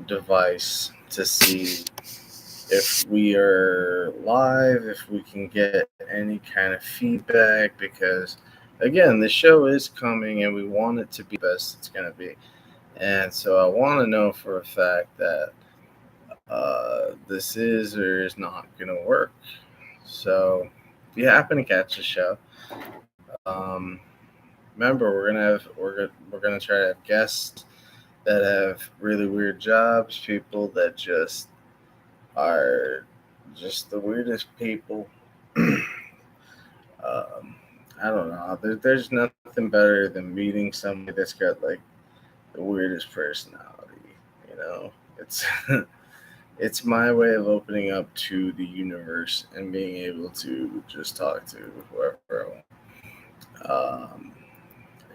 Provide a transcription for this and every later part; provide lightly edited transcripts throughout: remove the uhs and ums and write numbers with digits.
device to see if we are live, if we can get any kind of feedback, because again, the show is coming and we want it to be the best it's going to be. And so I want to know for a fact that this is or is not going to work. So if you happen to catch the show, um, remember we're gonna try to have guests that have really weird jobs, people that just are just the weirdest people. I don't know. There's nothing better than meeting somebody that's got like the weirdest personality. You know, it's it's my way of opening up to the universe and being able to just talk to whoever I want.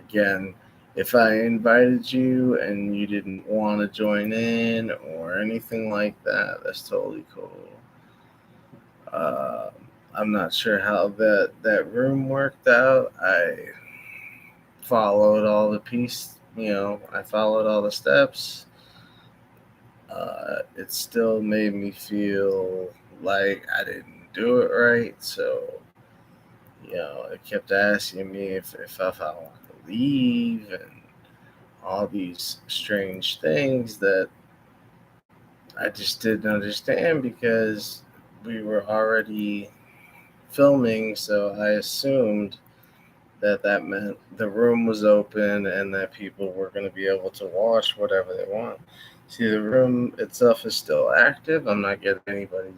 Again, if I invited you and you didn't want to join in or anything like that, that's totally cool. Uh, I'm not sure how that room worked out. I followed all the I followed all the steps. It still made me feel like I didn't do it right. So, it kept asking me if I want to leave and all these strange things that I just didn't understand because we were already filming. So I assumed that meant the room was open and that people were going to be able to watch whatever they want. See, the room itself is still active. I'm not getting anybody's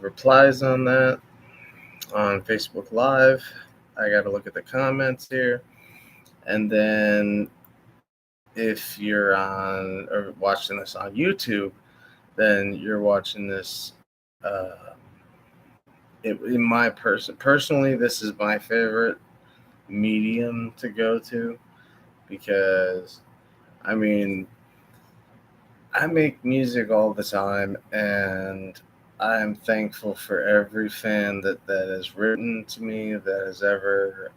replies on that on Facebook Live. I got to look at the comments here. And then if you're on or watching this on YouTube, then you're watching this. In my personally, this is my favorite medium to go to because I mean I make music all the time and I'm thankful for every fan that has written to me that has ever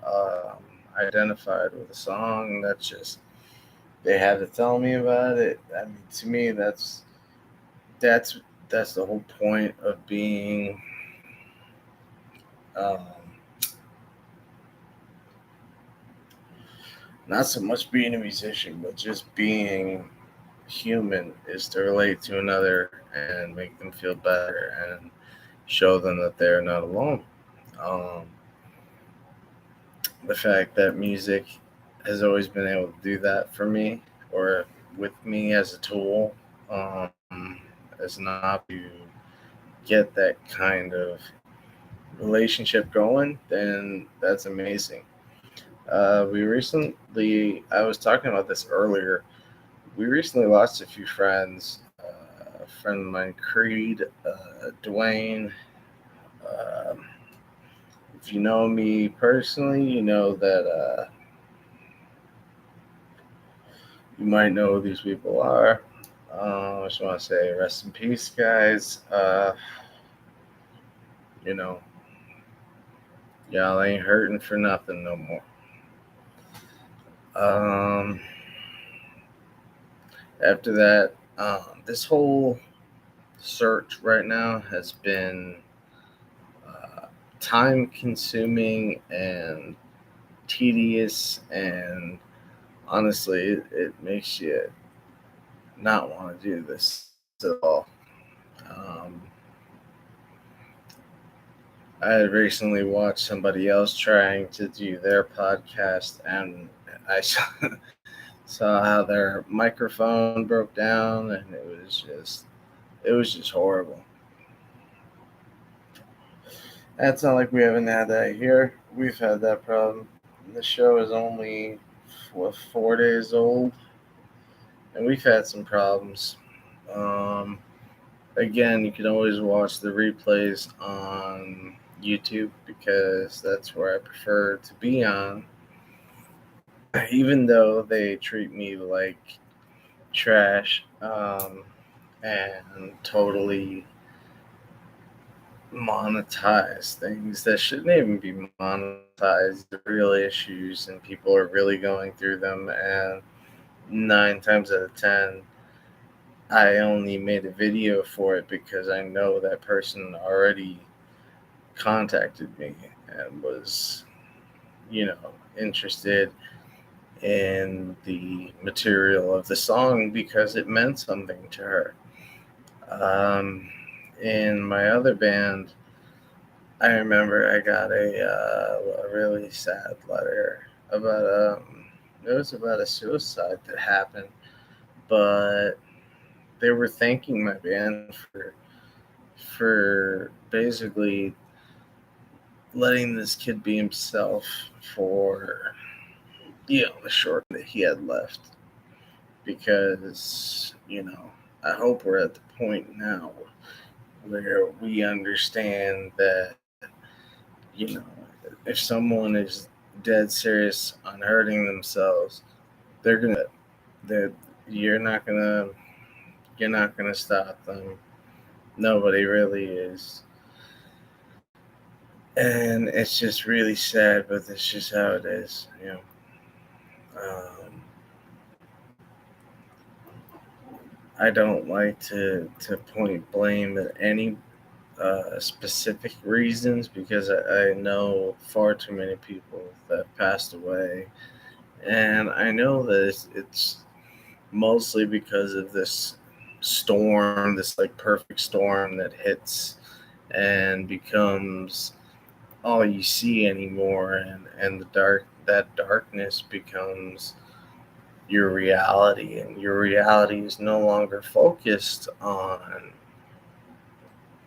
identified with a song. That's just they had to tell me about it. I mean, to me, that's that's the whole point of being um, not so much being a musician, but just being human is to relate to another and make them feel better and show them that they're not alone. Um, the fact that music has always been able to do that for me or with me as a tool um, as an option to get that kind of relationship going, then that's amazing. I was talking about this earlier. We recently lost a few friends. A friend of mine, Creed, Dwayne. Um if you know me personally, you know that you might know who these people are. I just want to say rest in peace, guys. You know, y'all ain't hurting for nothing no more. Um, After that, this whole search right now has been uh, time consuming and tedious, and honestly, it makes you not want to do this at all. Um, I had recently watched somebody else trying to do their podcast, and I saw how their microphone broke down, and it was just horrible. It's not like we haven't had that here. We've had that problem. The show is only 4 days old, and we've had some problems. Um, Again, you can always watch the replays on YouTube because that's where I prefer to be on. Even though they treat me like trash and totally monetize things that shouldn't even be monetized. The real issues, and people are really going through them. And 9 times out of 10, I only made a video for it because I know that person already contacted me and was, interested in the material of the song because it meant something to her. Um, in my other band, I remember I got a really sad letter about it was about a suicide that happened, but they were thanking my band for basically letting this kid be himself for the short that he had left, because I hope we're at the point now where we understand that you know if someone is dead serious on hurting themselves, they're gonna they're you're not gonna stop them. Nobody really is. And it's just really sad, but that's just how it is. Um, I don't like to point blame at any specific reasons, because I know far too many people that passed away, and I know that it's mostly because of this storm, this like perfect storm that hits and becomes all you see anymore, and that darkness becomes your reality, and your reality is no longer focused on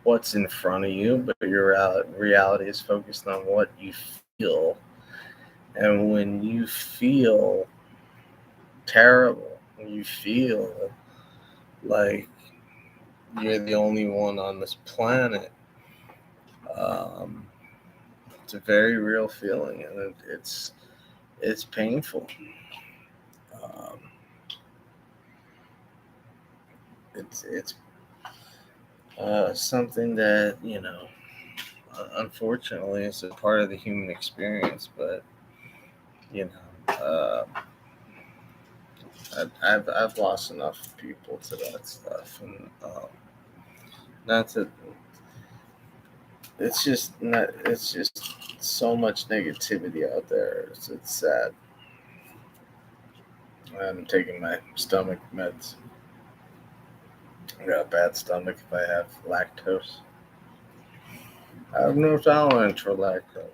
what's in front of you, but your reality is focused on what you feel. And when you feel terrible, when you feel like you're the only one on this planet, um, it's a very real feeling, and it's painful. Um, it's something that unfortunately is a part of the human experience, but you know. I've lost enough people to that stuff, and not to. It's just not. It's just so much negativity out there. It's sad. I'm taking my stomach meds. I got a bad stomach if I have lactose. I have no tolerance for lactose.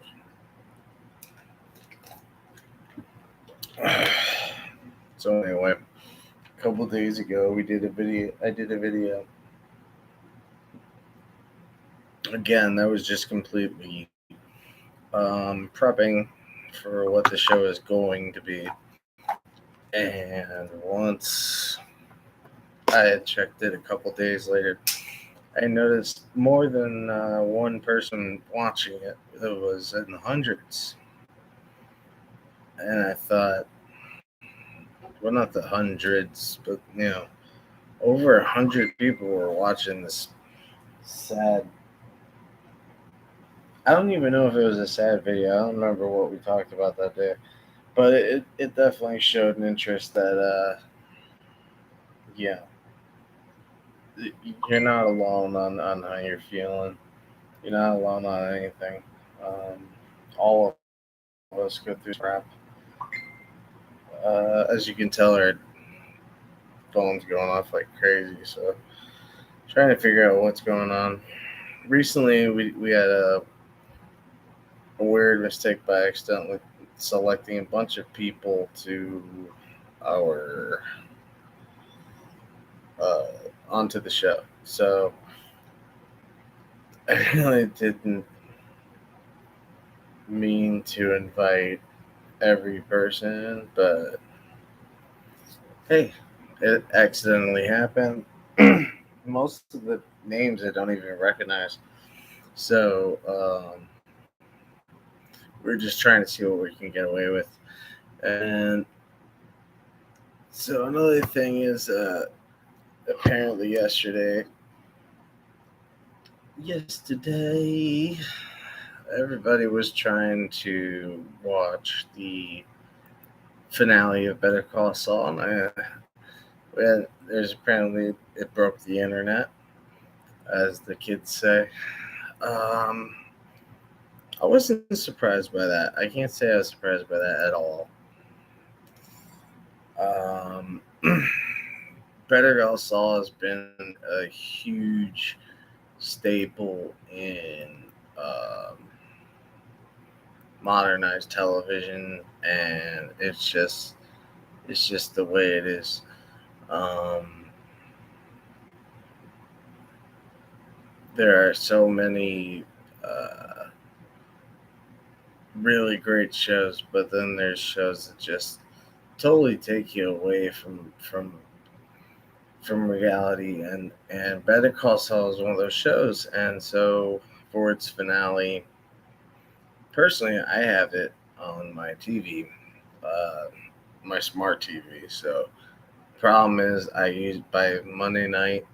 So anyway, a couple days ago we did a video. I did a video. Again, that was just completely prepping for what the show is going to be. And once I had checked it a couple days later, I noticed more than one person watching it. It was in the hundreds. And I thought, well, not the hundreds, but, over 100 people were watching this sad. I don't even know if it was a sad video. I don't remember what we talked about that day. But it definitely showed an interest that, yeah, you're not alone on how you're feeling. You're not alone on anything. Um, all of us go through crap. As you can tell, our phone's going off like crazy. So trying to figure out what's going on. Recently, we had a weird mistake by accidentally selecting a bunch of people to our uh, onto the show. So I really didn't mean to invite every person, but hey, it accidentally happened. Most of the names I don't even recognize. So we're just trying to see what we can get away with. And so another thing is apparently yesterday, everybody was trying to watch the finale of Better Call Saul, and Well, there's apparently it broke the internet, as the kids say. Um, I wasn't surprised by that. I can't say I was surprised by that at all. Um, Better Call Saul has been a huge staple in modernized television, and it's just the way it is. Um, there are so many really great shows, but then there's shows that just totally take you away from reality, and Better Call Saul is one of those shows. And so for its finale, personally, I have it on my TV, uh, my smart TV. So problem is, I use by Monday night.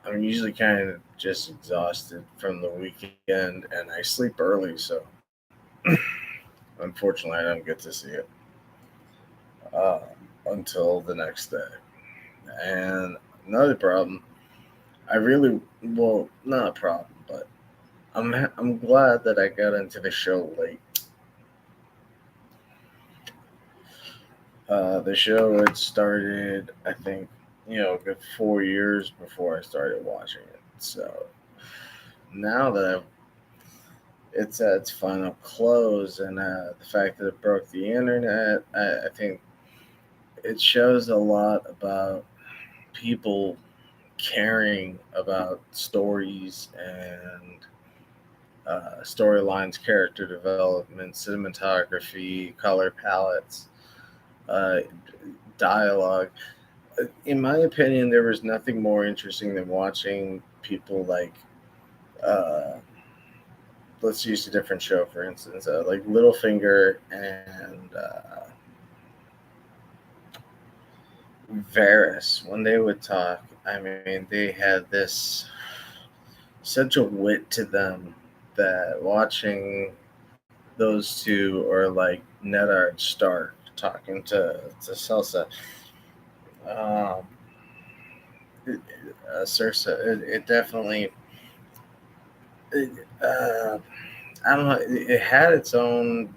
I'm usually kind of just exhausted from the weekend, and I sleep early, so unfortunately, I don't get to see it uh, until the next day. And another problem, I really, well, not a problem, but I'm glad that I got into the show late. The show had started, I think, a good 4 years before I started watching it. So now that it's at its final close, and the fact that it broke the internet, I think it shows a lot about people caring about stories and storylines, character development, cinematography, color palettes, uh, dialogue. In my opinion, there was nothing more interesting than watching people like, uh, let's use a different show for instance, like Littlefinger and Varys. When they would talk, I mean, they had this such a wit to them that watching those two, or like Ned Stark talking to Celsa, um, Cersei, it definitely, it, I don't know, it had its own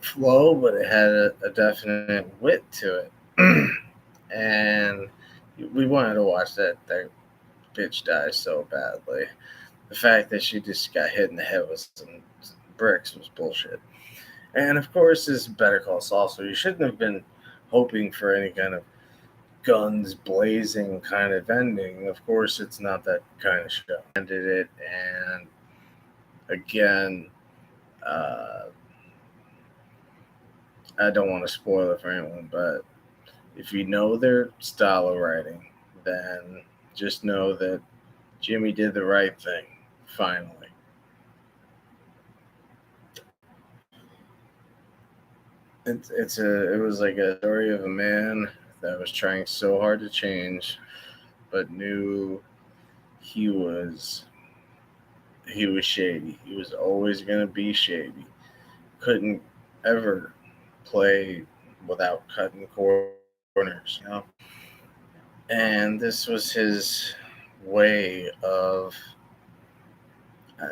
flow, but it had a definite wit to it. And we wanted to watch that bitch die so badly. The fact that she just got hit in the head with some bricks was bullshit. And of course, this is Better Call Saul, so you shouldn't have been hoping for any kind of guns blazing kind of ending. Of course, it's not that kind of show. Ended it, and again, uh, I don't want to spoil it for anyone, but if you know their style of writing, then just know that Jimmy did the right thing. Finally, it was like a story of a man that was trying so hard to change, but knew he was he was shady. He was always gonna be shady. Couldn't ever play without cutting corners. And this was his way of uh,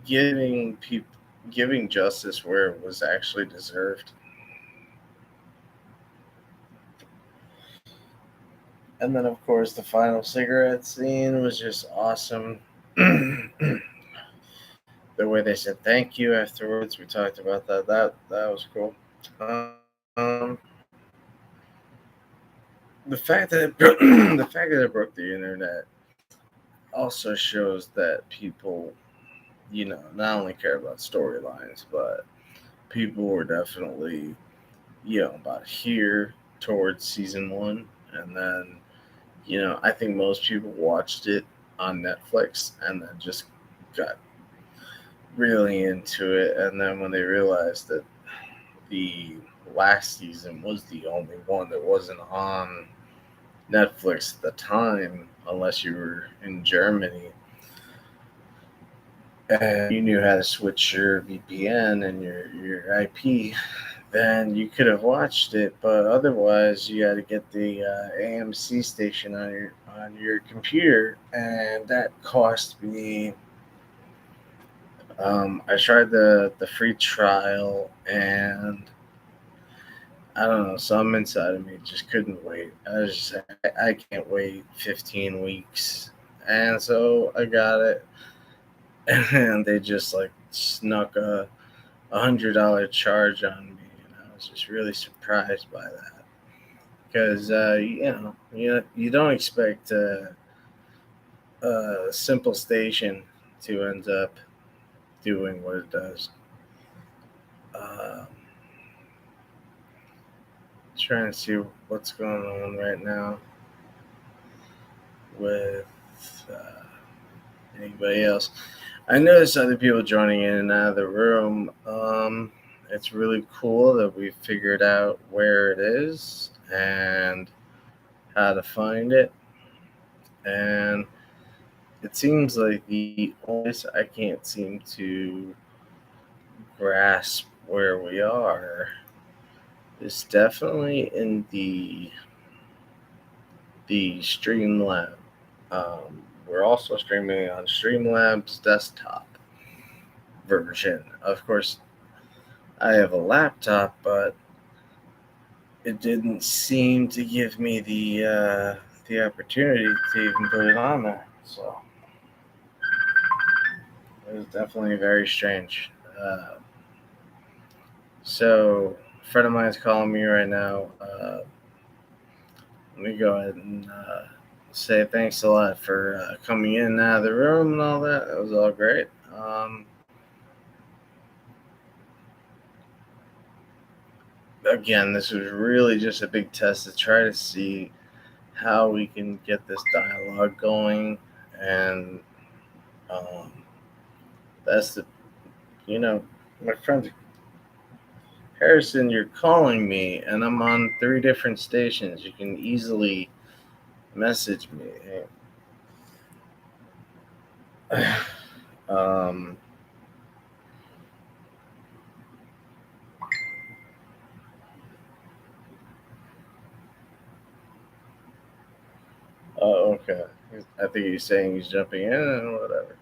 giving people giving justice where it was actually deserved. And then, of course, the final cigarette scene was just awesome. The way they said thank you afterwards, we talked about that. That was cool. Um, the fact that the fact that it broke the internet also shows that people, not only care about storylines, but people were definitely, about here towards season one, and then, I think most people watched it on Netflix and then just got really into it, and then when they realized that the last season was the only one that wasn't on Netflix at the time, unless you were in Germany and you knew how to switch your VPN and your IP, then you could have watched it. But otherwise, you got to get the AMC station on your computer, and that cost me. I tried the free trial, and I don't know, some inside of me just couldn't wait. I was just, I can't wait 15 weeks, and so I got it, and they just like snuck $100 charge on me, and I was just really surprised by that because you don't expect a simple station to end up doing what it does. Um, Trying to see what's going on right now with uh, anybody else. I noticed other people joining in and out of the room. It's really cool that we figured out where it is and how to find it. And it seems like the only place I can't seem to grasp where we are is definitely in the Streamlab. We're also streaming on Streamlabs desktop version. Of course, I have a laptop, but it didn't seem to give me the opportunity to even put it on there. So it was definitely very strange. So a friend of mine is calling me right now. Let me go ahead and say thanks a lot for coming in and out of the room and all that. It was all great. Again, this was really just a big test to try to see how we can get this dialogue going. And um, that's my friend Harrison, you're calling me, and I'm on 3 different stations. You can easily message me. um, oh, okay. I think he's saying he's jumping in and whatever.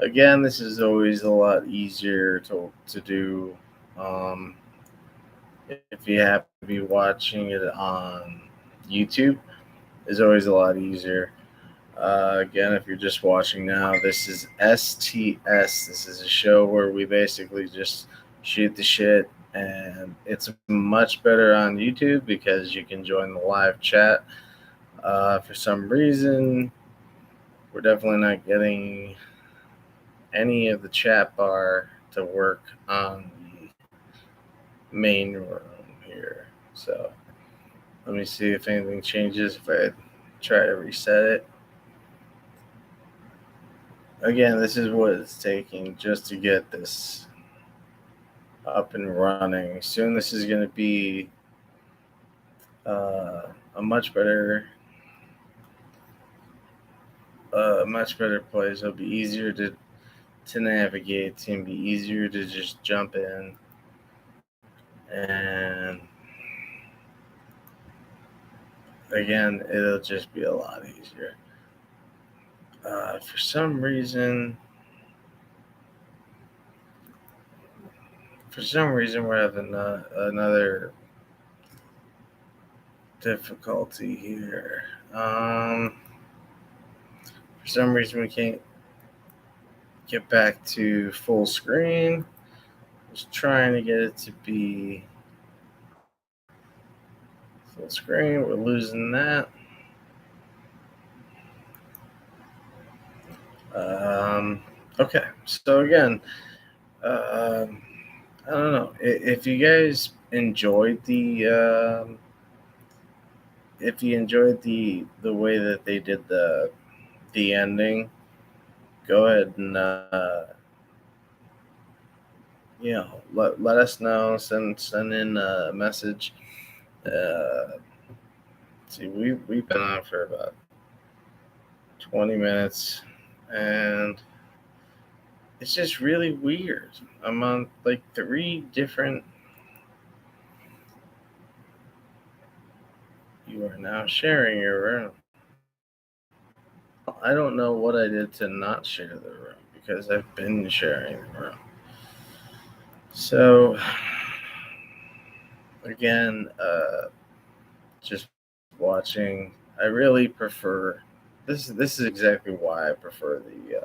Again, this is always a lot easier to do. Um, if you happen to be watching it on YouTube, it's always a lot easier. Again, if you're just watching now, this is STS. This is a show where we basically just shoot the shit, and it's much better on YouTube because you can join the live chat. For some reason, we're definitely not getting any of the chat bar to work on the main room here. So let me see if anything changes if I try to reset it. Again, this is what it's taking just to get this up and running. Soon this is going to be a much better place. It'll be easier to navigate. It's going to be easier to just jump in, and again, it'll just be a lot easier. For some reason, we're having another difficulty here. For some reason, we can't get back to full screen. Just trying to get it to be full screen. We're losing that. Okay, so again, I don't know if you guys enjoyed if you enjoyed the way that they did the ending. Go ahead and let us know. Send in a message. See, we've been on for about 20 minutes, and it's just really weird. I'm on like 3 different You are now sharing your room. I don't know what I did to not share the room because I've been sharing the room. So, again, just watching. I really prefer this. This is exactly why I prefer the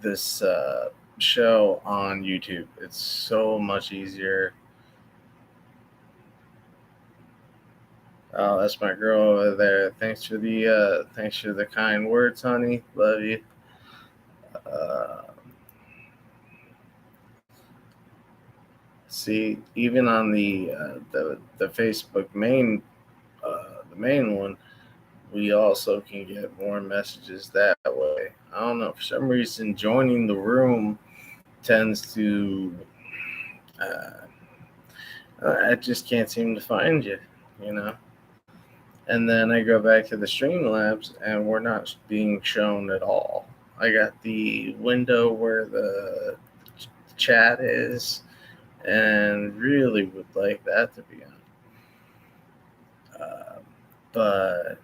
this show on YouTube. It's so much easier. Oh, that's my girl over there. Thanks for the kind words, honey. Love you. Uh, See, even on the Facebook the main one, we also can get more messages that way. I don't know, for some reason, joining the room tends to I just can't seem to find you, you know. And then I go back to the Streamlabs, and we're not being shown at all. I got the window where the chat is, and really would like that to be on. But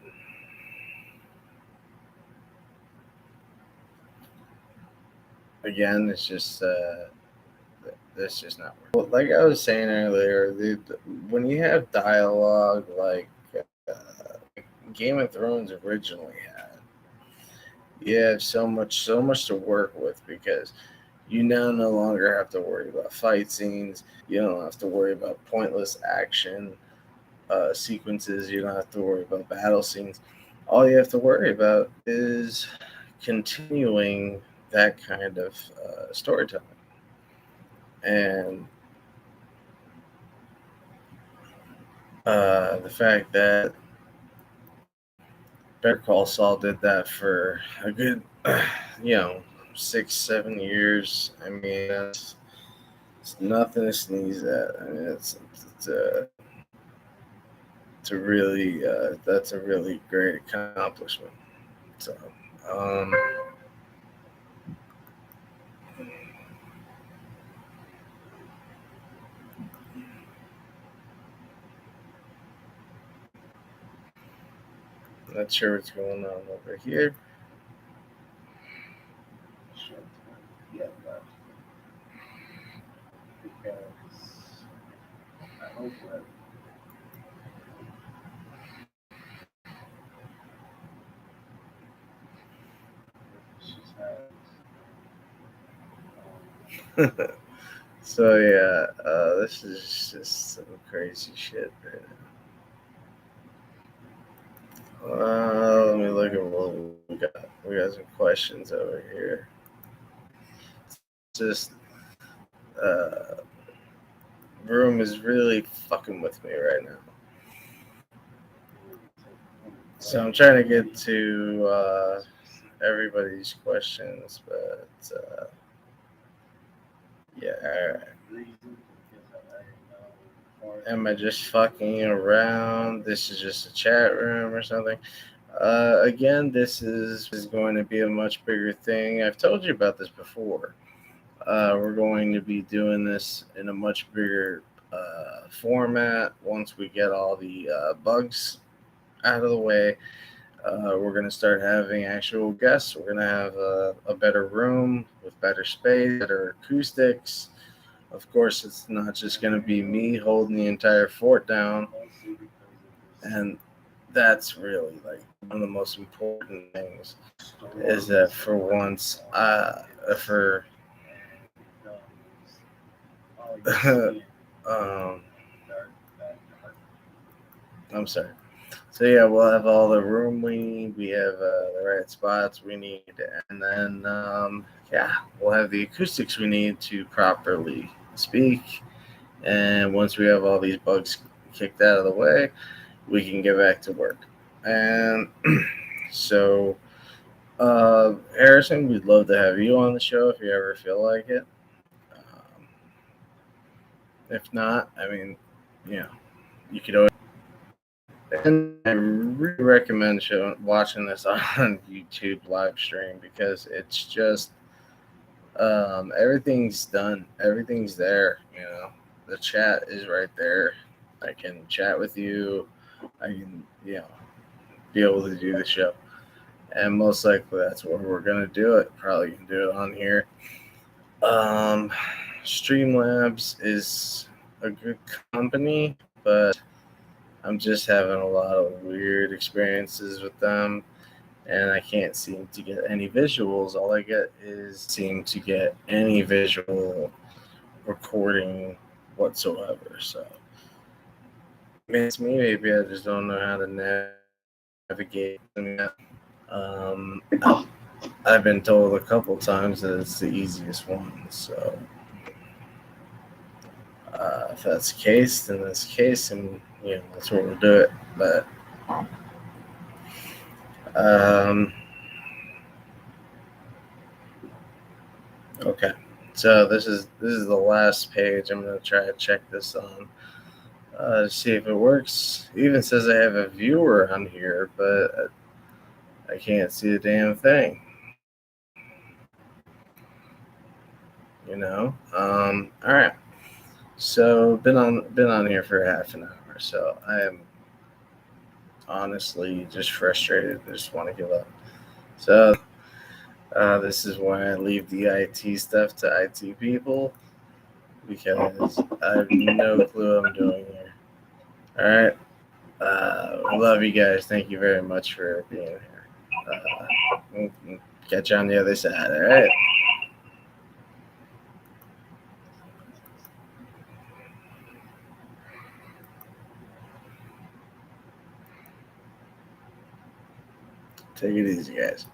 again, it's just that's just not working. Well, like I was saying earlier, when you have dialogue Game of Thrones originally had, you have so much to work with because you now no longer have to worry about fight scenes. You don't have to worry about pointless action sequences. You don't have to worry about battle scenes. All you have to worry about is continuing that kind of storytelling. And the fact that Better Call Saul did that for a good, you know, 6, 7 years. I mean, it's nothing to sneeze at. I mean, it's a really that's a really great accomplishment. So, um, not sure what's going on over here. Yeah, but because I hope that she's had. So yeah, this is just some crazy shit. Right now. Let me look at what we got. We got some questions over here. Just uh, room is really fucking with me right now. So I'm trying to get to everybody's questions, but yeah. All right. Am I just fucking around? This is just a chat room or something. Again, is going to be a much bigger thing. I've told you about this before. We're going to be doing this in a much bigger format once we get all the bugs out of the way. We're going to start having actual guests. We're going to have a better room with better space, better acoustics. Of course, it's not just going to be me holding the entire fort down. And that's really like one of the most important things is that for once, for um, I'm sorry. So yeah, we'll have all the room we need. We have the right spots we need, and then yeah, we'll have the acoustics we need to properly speak. And once we have all these bugs kicked out of the way, we can get back to work. And so, Harrison, we'd love to have you on the show if you ever feel like it. Um, if not, I mean, you know, you could always. And I really recommend watching this on YouTube live stream because it's just everything's done, everything's there. You know, the chat is right there. I can chat with you. I can, be able to do the show. And most likely that's where we're gonna do it. Probably can do it on here. Um, Streamlabs is a good company, but I'm just having a lot of weird experiences with them, and I can't seem to get any visuals. All I get is seem to get any visual recording whatsoever. So maybe it's me. Maybe I just don't know how to navigate them yet. Um, I've been told a couple times that it's the easiest one. So if that's the case, then that's the case, and that's what we'll do it. But um, okay, so this is the last page. I'm gonna try to check this on to see if it works. It even says I have a viewer on here, but I can't see a damn thing. All right. So been on here for half an hour. So I am honestly just frustrated. I just want to give up. So this is why I leave the IT stuff to IT people because I have no clue what I'm doing here. All right. I love you guys. Thank you very much for being here. We'll catch you on the other side. All right. Take it easy, guys.